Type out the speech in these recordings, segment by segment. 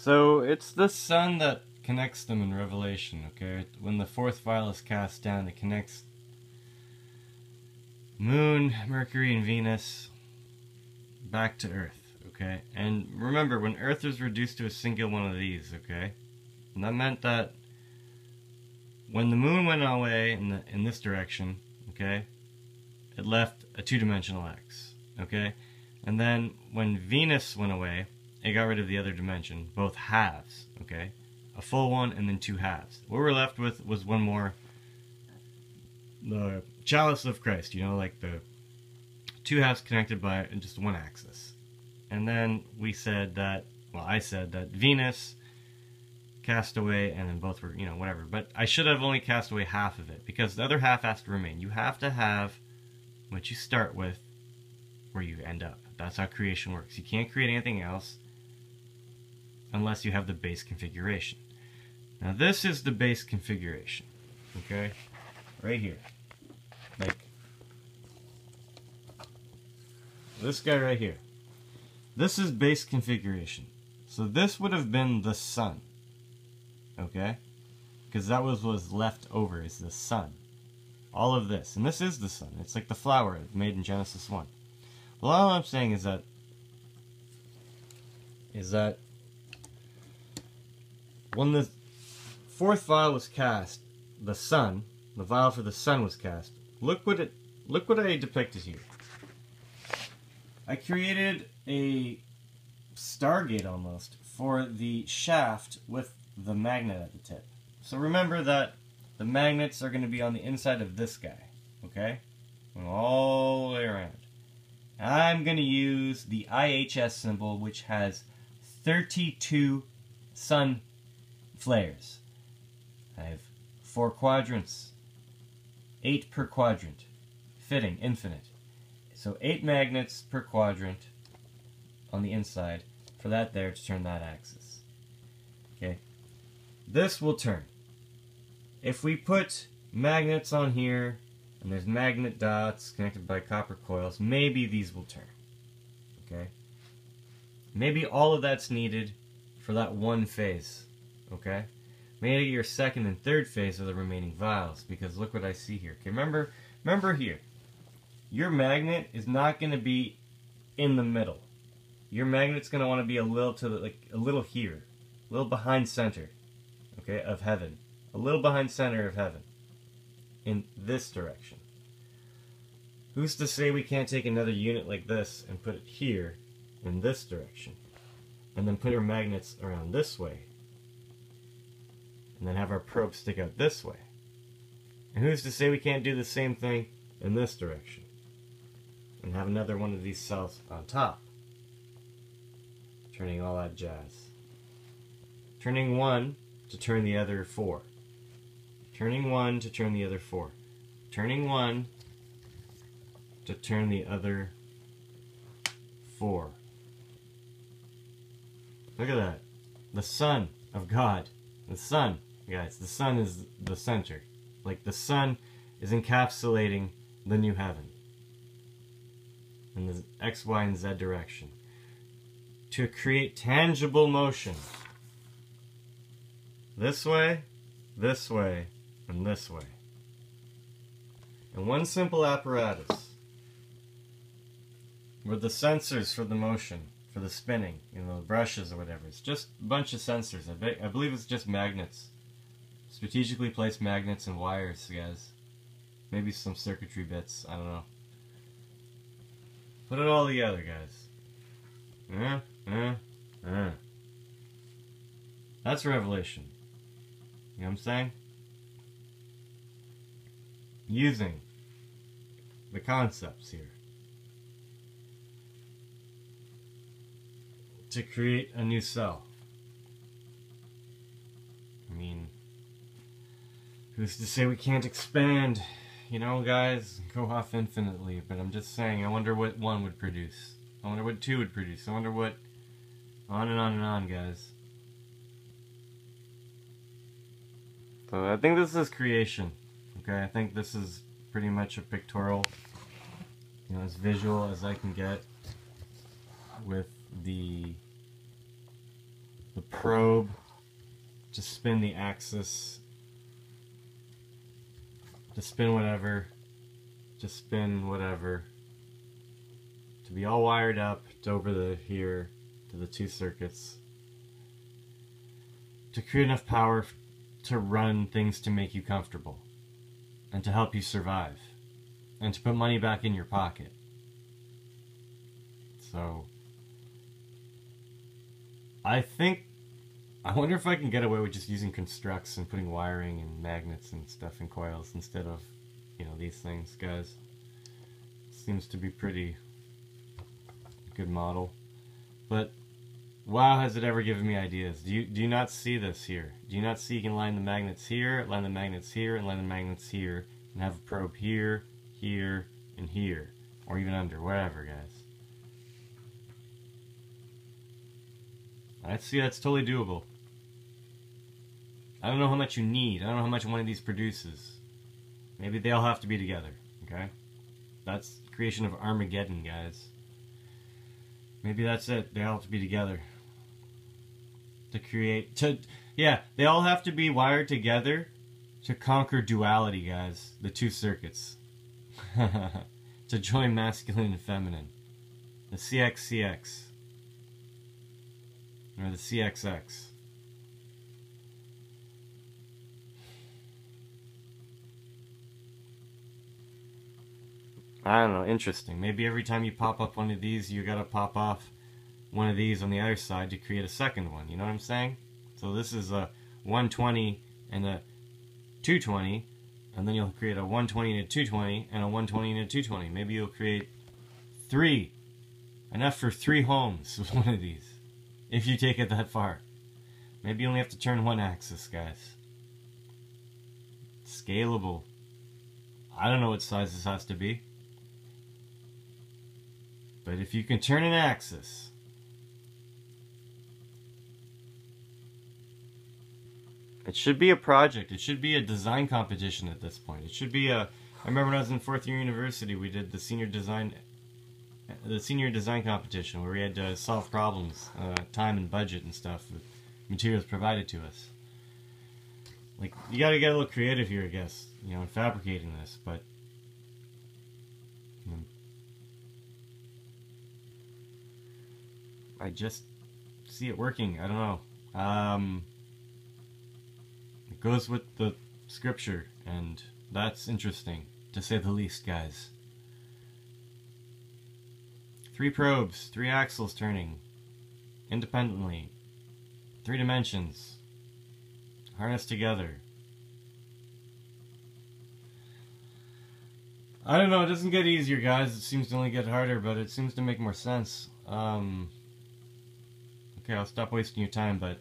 So it's the sun that connects them in Revelation, okay? When the fourth vial is cast down, it connects Moon, Mercury, and Venus back to Earth, okay? And remember, when Earth was reduced to a single one of these, okay? And that meant that when the Moon went away in this direction, okay, it left a two-dimensional X, okay? And then when Venus went away, it got rid of the other dimension, both halves, okay? A full one and then two halves. What we're left with was one more, the chalice of Christ, you know, like the two halves connected by just one axis. And then we said that, well, I said that Venus cast away and then both were, you know, whatever. But I should have only cast away half of it because the other half has to remain. You have to have what you start with where you end up. That's how creation works. You can't create anything else unless you have the base configuration. Now this is the base configuration, okay? Right here. Like this guy right here. This is base configuration. So this would have been the sun, okay? Because that was left over is the sun. All of this. And this is the sun. It's like the flower made in Genesis 1. Well, all I'm saying is that when the fourth vial was cast, the sun, the vial for the sun was cast. Look what I depicted here. I created a Stargate almost for the shaft with the magnet at the tip. So remember that the magnets are going to be on the inside of this guy, okay? All the way around. I'm going to use the IHS symbol, which has 32 sun flares. I have 4 quadrants, 8 per quadrant, fitting, infinite. So 8 magnets per quadrant on the inside for that there to turn that axis. Okay, this will turn. If we put magnets on here, and there's magnet dots connected by copper coils, maybe these will turn. Okay? Maybe all of that's needed for that one phase. Okay? Maybe your second and third phase are the remaining vials, because look what I see here. Okay, remember here. Your magnet is not going to be in the middle. Your magnet's going to want to be a little to the, like a little here, a little behind center, okay, of heaven, a little behind center of heaven, in this direction. Who's to say we can't take another unit like this and put it here in this direction, and then put our magnets around this way, and then have our probe stick out this way? And who's to say we can't do the same thing in this direction, and have another one of these cells on top, turning all that jazz. Turning one to turn the other 4. Turning one to turn the other 4. Turning one to turn the other 4. Look at that. The sun of God. The sun, guys. The sun is the center. Like the sun is encapsulating the new heaven in the X, Y, and Z direction to create tangible motion. This way, and this way. And one simple apparatus with the sensors for the motion, for the spinning, you know, the brushes or whatever. It's just a bunch of sensors. I believe it's just magnets. Strategically placed magnets and wires, guys. Maybe some circuitry bits, I don't know. Put it all together, guys. That's Revelation. You know what I'm saying? Using the concepts here to create a new cell. I mean, who's to say we can't expand, you know, guys, go off infinitely, but I'm just saying, I wonder what 1 would produce. I wonder what 2 would produce. I wonder what, on and on and on, guys. So I think this is creation. Okay, I think this is pretty much a pictorial, you know, as visual as I can get with the the probe to spin the axis, to spin whatever, to spin whatever, to be all wired up to over the here to the 2 circuits, to create enough power to run things to make you comfortable and to help you survive and to put money back in your pocket. So I wonder if I can get away with just using constructs and putting wiring and magnets and stuff in coils instead of, you know, these things, guys. Seems to be pretty good model. But wow, has it ever given me ideas. Do you not see this here? Do you not see you can line the magnets here, line the magnets here, and line the magnets here, and have a probe here, here, and here, or even under, wherever, guys. I see that's totally doable. I don't know how much you need. I don't know how much one of these produces. Maybe they all have to be together, okay? That's the creation of Armageddon, guys. Maybe that's it. They all have to be together. To create... Yeah, they all have to be wired together to conquer duality, guys. The 2 circuits. To join masculine and feminine. The CXCX. Or the CXX. I don't know, interesting. Maybe every time you pop up one of these, you gotta pop off one of these on the other side to create a second one. You know what I'm saying? So this is a 120 and a 220, and then you'll create a 120 and a 220, and a 120 and a 220. Maybe you'll create 3. Enough for 3 homes with one of these. If you take it that far. Maybe you only have to turn 1 axis, guys. Scalable. I don't know what size this has to be. But if you can turn an axis, it should be a project. It should be a design competition at this point. It should be a... I remember when I was in 4th year university, we did the senior design competition where we had to solve problems, time and budget and stuff with materials provided to us. Like, you gotta get a little creative here, I guess, you know, in fabricating this, but you know, I just see it working. I don't know. It goes with the scripture, and that's interesting, to say the least, guys. 3 probes, 3 axles turning independently, 3 dimensions, harnessed together. I don't know, it doesn't get easier, guys. It seems to only get harder, but it seems to make more sense. Okay, I'll stop wasting your time, but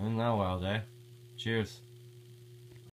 in that wild, eh? Cheers.